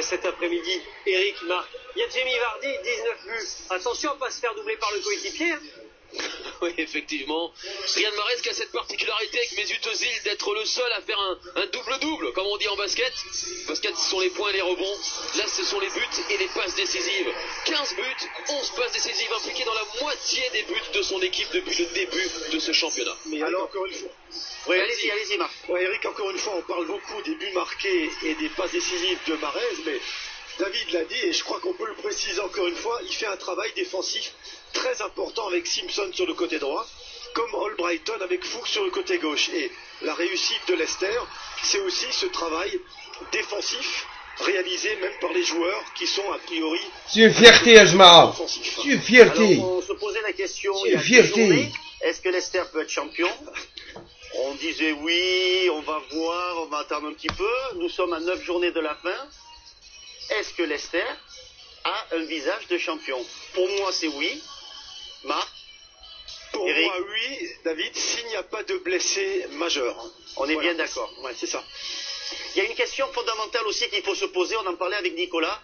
Cet après-midi, Eric marque. Il y a Jamie Vardy, 19 buts. Attention à ne pas se faire doubler par le coéquipier. Oui, effectivement. Riyad Mahrez qui a cette particularité avec Mesut Özil d'être le seul à faire un double-double, comme on dit en basket. Basket, ce sont les points et les rebonds. Là, ce sont les buts et les passes décisives. 15 buts, 11 passes décisives impliquées dans la moitié des buts de son équipe depuis le début de ce championnat. Mais alors, encore une fois. Oui, allez-y, Marc. Ouais, Eric, encore une fois, on parle beaucoup des buts marqués et des passes décisives de Mahrez, mais David l'a dit, et je crois qu'on peut le préciser encore une fois, il fait un travail défensif très important avec Simpson sur le côté droit, comme Albrighton avec Fuchs sur le côté gauche. Et la réussite de Leicester, c'est aussi ce travail défensif réalisé même par les joueurs qui sont a priori... C'est une fierté, Ajma. C'est une fierté. Alors, on se posait la question, C'est il y a une fierté. 10 journées, est-ce que Leicester peut être champion? On disait oui, on va voir, on va attendre un petit peu. Nous sommes à 9 journées de la fin. Est-ce que Leicester a un visage de champion? Pour moi, c'est oui. Marc? Pour Eric? moi, oui, David, s'il n'y a pas de blessés majeurs. On est bien d'accord. Ouais, c'est ça. Il y a une question fondamentale aussi qu'il faut se poser, on en parlait avec Nicolas,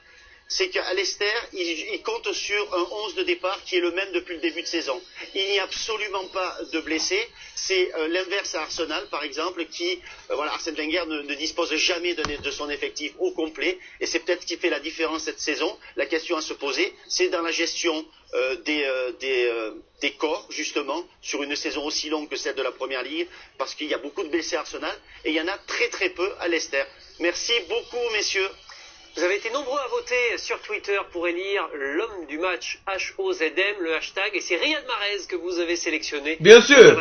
c'est qu'à Leicester, il compte sur un 11 de départ qui est le même depuis le début de saison. Il n'y a absolument pas de blessés. C'est l'inverse à Arsenal, par exemple, qui, Arsène Wenger ne dispose jamais de son effectif au complet, et c'est peut-être ce qui fait la différence cette saison. La question à se poser, c'est dans la gestion des corps, justement, sur une saison aussi longue que celle de la Première Ligue, parce qu'il y a beaucoup de blessés à Arsenal, et il y en a très très peu à Leicester. Merci beaucoup, messieurs. Vous avez été nombreux à voter sur Twitter pour élire l'homme du match HOZM, le hashtag, et c'est Riyad Mahrez que vous avez sélectionné. Bien sûr.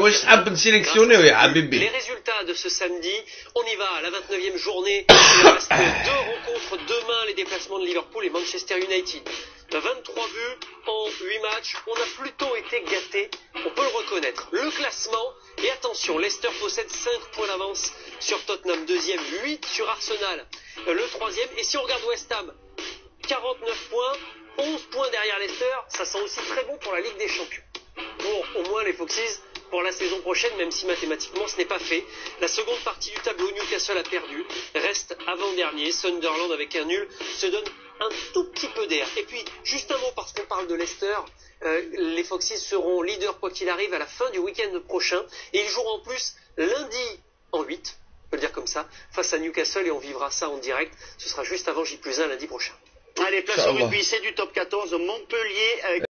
Wesh حاب sélectionner يا حبيبي. Les résultats de ce samedi, on y va à la 29e journée. Il reste 2 rencontres demain, les déplacements de Liverpool et Manchester United. 23 buts en 8 matchs, on a plutôt été gâtés, on peut le reconnaître. Le classement, et attention, Leicester possède 5 points d'avance sur Tottenham, deuxième, 8 sur Arsenal, le troisième. Et si on regarde West Ham, 49 points, 11 points derrière Leicester, ça sent aussi très bon pour la Ligue des Champions. Pour au moins les Foxes pour la saison prochaine, même si mathématiquement ce n'est pas fait. La seconde partie du tableau, Newcastle a perdu, reste avant-dernier, Sunderland avec un nul se donne un tout petit peu d'air. Et puis, juste un mot parce qu'on parle de Leicester, les Foxes seront leaders quoi qu'il arrive à la fin du week-end prochain, et ils joueront en plus lundi en 8, on peut le dire comme ça, face à Newcastle, et on vivra ça en direct. Ce sera juste avant J+1 lundi prochain. Allez, place au rugby, c'est du top 14, Montpellier.